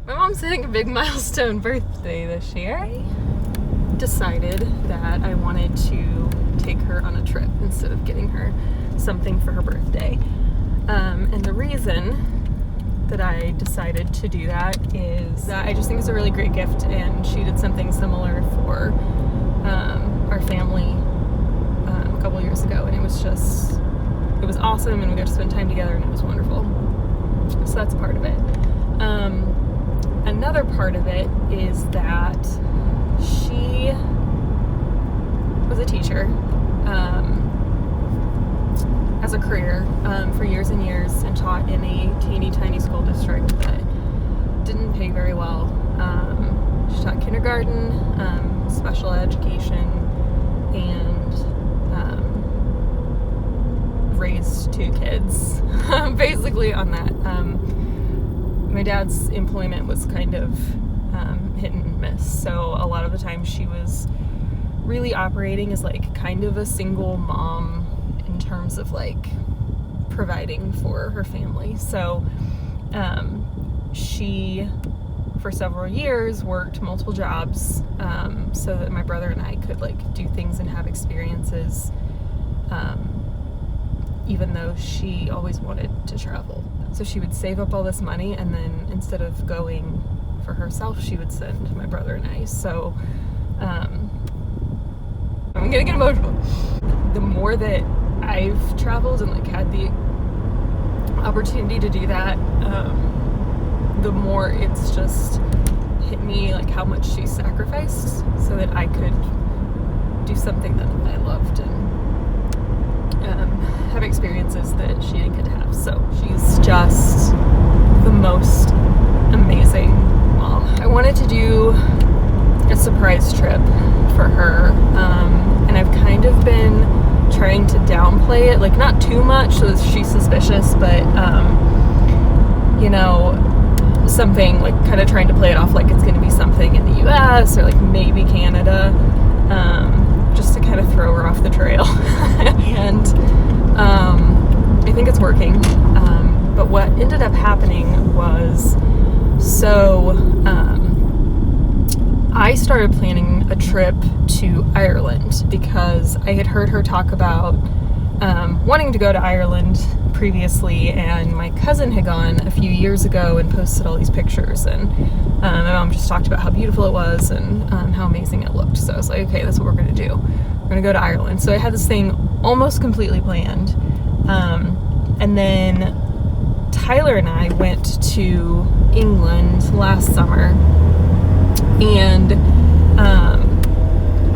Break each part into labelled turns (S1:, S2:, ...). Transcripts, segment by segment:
S1: My mom's hitting a big milestone birthday this year. I decided that I wanted to take her on a trip instead of getting her something for her birthday. And the reason that I decided to do that is that I just think it's a really great gift, and she did something similar for our family a couple years ago, and it was awesome, and we got to spend time together, and it was wonderful. So that's part of it. Another part of it is that she was a teacher as a career for years and years, and taught in a teeny tiny school district that didn't pay very well. She taught kindergarten, special education, and raised 2 kids basically on that. My dad's employment was kind of hit and miss, so a lot of the time she was really operating as like kind of a single mom in terms of like providing for her family. So she for several years worked multiple jobs so that my brother and I could like do things and have experiences, even though she always wanted to travel. So she would save up all this money, and then instead of going for herself, she would send my brother and I. So I'm gonna get emotional. The more that I've traveled and like had the opportunity to do that, the more it's just hit me like how much she sacrificed so that I could do something that I loved and have experiences that she didn't get to have. So she's just the most amazing mom. I wanted to do a surprise trip for her, and I've kind of been trying to downplay it, like not too much so that she's suspicious, but you know, something like kind of trying to play it off like it's going to be something in the US or like maybe Canada, just to kind of throw her off the trail. And I think it's working, but what ended up happening was, so I started planning a trip to Ireland because I had heard her talk about wanting to go to Ireland previously, and my cousin had gone a few years ago and posted all these pictures, and my mom just talked about how beautiful it was and how amazing it looked. So I was like, okay, that's what we're going to do. We're going to go to Ireland. So I had this thing almost completely planned, and then Tyler and I went to England last summer, and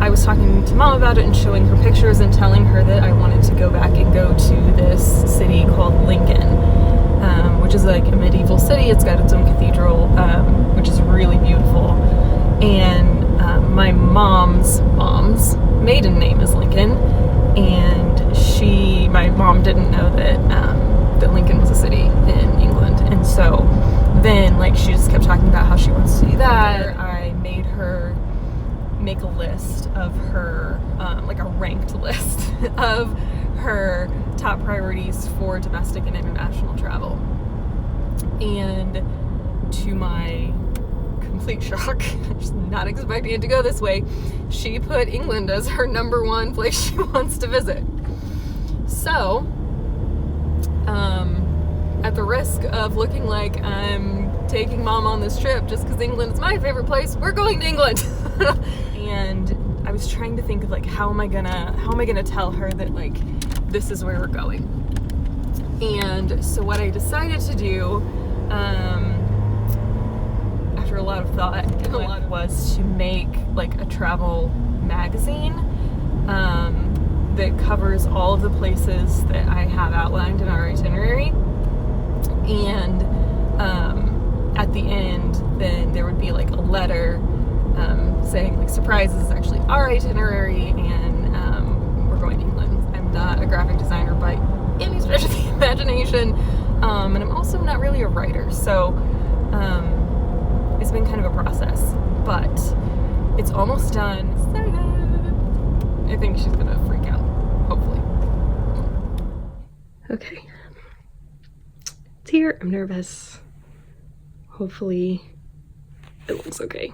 S1: I was talking to Mom about it and showing her pictures and telling her that I wanted to go back and go to this city called Lincoln, which is like a medieval city. It's got its own cathedral, which is really beautiful. And my mom's maiden name is Lincoln, and my mom didn't know that Lincoln was a city in England. And so then like she just kept talking about how she wants to do that. I made her make a list of her, like a ranked list of her top priorities for domestic and international travel. And to my complete shock, just not expecting it to go this way, she put England as her #1 place she wants to visit. So, at the risk of looking like I'm taking Mom on this trip just because England is my favorite place, we're going to England. And I was trying to think of like how am I gonna tell her that like this is where we're going. And so what I decided to do, after a lot of thought, was to make like a travel magazine that covers all of the places that I have outlined in our itinerary. And at the end, then there would be like a letter saying like surprise, this is actually our itinerary, and we're going to England. I'm not a graphic designer by any stretch of the imagination, and I'm also not really a writer, so it's been kind of a process, but it's almost done. Excited. I think she's gonna freak out, hopefully. Okay, it's here. I'm nervous. Hopefully it looks okay.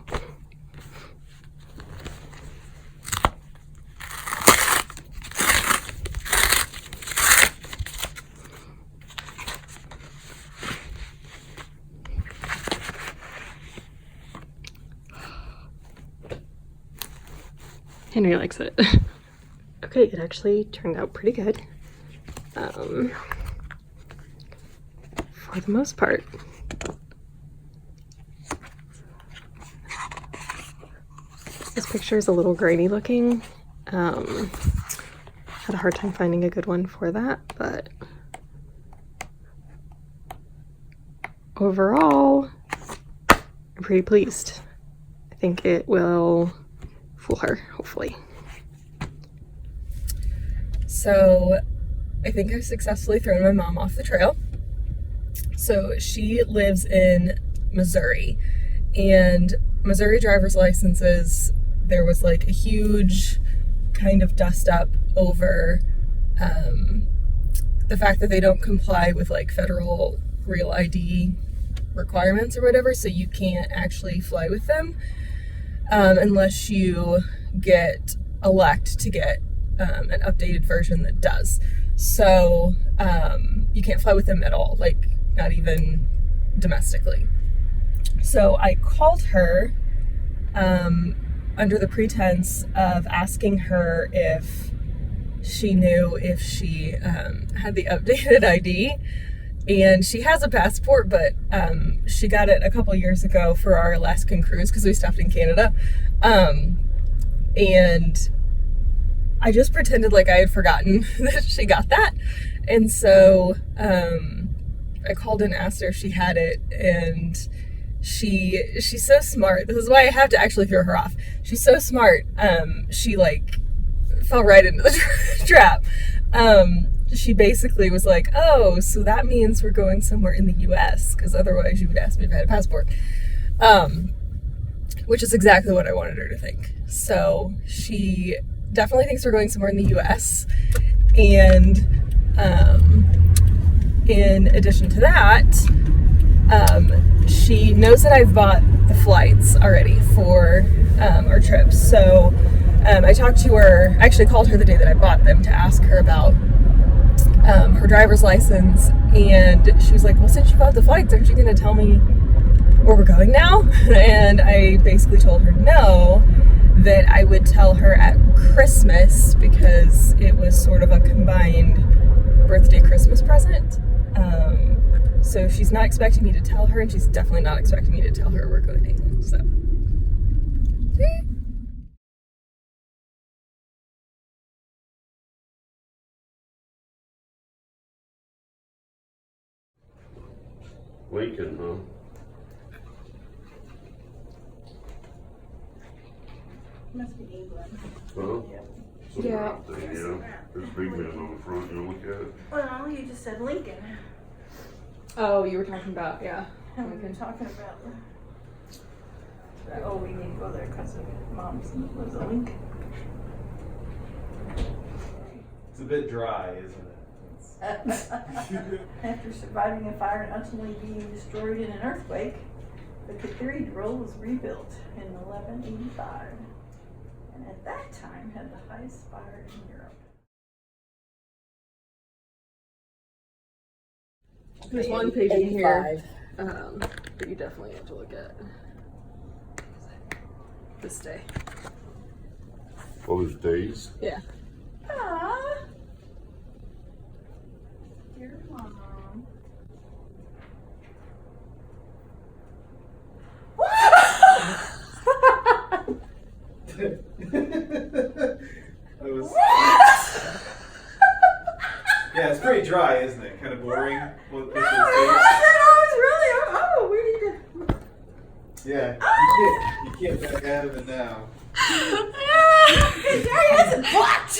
S1: Henry likes it. Okay, it actually turned out pretty good. For the most part. This picture is a little grainy looking. Had a hard time finding a good one for that, but overall, I'm pretty pleased. I think it will fool her, hopefully. So I think I've successfully thrown my mom off the trail. So she lives in Missouri, and Missouri driver's licenses, there was like a huge kind of dust up over the fact that they don't comply with like federal real ID requirements or whatever, so you can't actually fly with them unless you elect to get an updated version that does. So you can't fly with them at all, like not even domestically. So I called her under the pretense of asking her if she knew if she had the updated ID. And she has a passport, but she got it a couple years ago for our Alaskan cruise because we stopped in Canada. And I just pretended like I had forgotten that she got that. And so I called and asked her if she had it, and she's so smart. This is why I have to actually throw her off. She's so smart. She like fell right into the trap. She basically was like, oh, so that means we're going somewhere in the US, because otherwise you would ask me if I had a passport. Which is exactly what I wanted her to think. So she definitely thinks we're going somewhere in the US. And in addition to that, she knows that I've bought the flights already for our trip. So I talked to her, I actually called her the day that I bought them to ask her about her driver's license, and she was like, well, since you bought the flights, aren't you going to tell me where we're going now? And I basically told her no, that I would tell her at Christmas, because it was sort of a combined birthday Christmas present. So she's not expecting me to tell her, and she's definitely not expecting me to tell her we're going to England. So
S2: Lincoln, huh?
S3: Must be England.
S2: Huh?
S3: Yeah.
S2: Somewhere
S1: Yeah.
S2: out there, yeah. There's a big man on the front, you look at it.
S3: Well, you just said Lincoln.
S1: oh, you were talking about, yeah.
S3: And we've been talking about oh, we need to go there because Mom's was a Lincoln.
S4: It's a bit dry, isn't it?
S3: After surviving a fire and ultimately being destroyed in an earthquake, the cathedral was rebuilt in 1185, and at that time had the highest spire in Europe.
S1: There's one page in here that you definitely have to look at. This day.
S2: All his days.
S1: Yeah.
S3: Ah, dear Mom.
S4: That was... Yeah, it's pretty dry, isn't it? Kind of boring.
S3: No, it wasn't. I was really. Oh, we need to.
S4: Yeah, you can't back out of it now.
S3: There he is. What?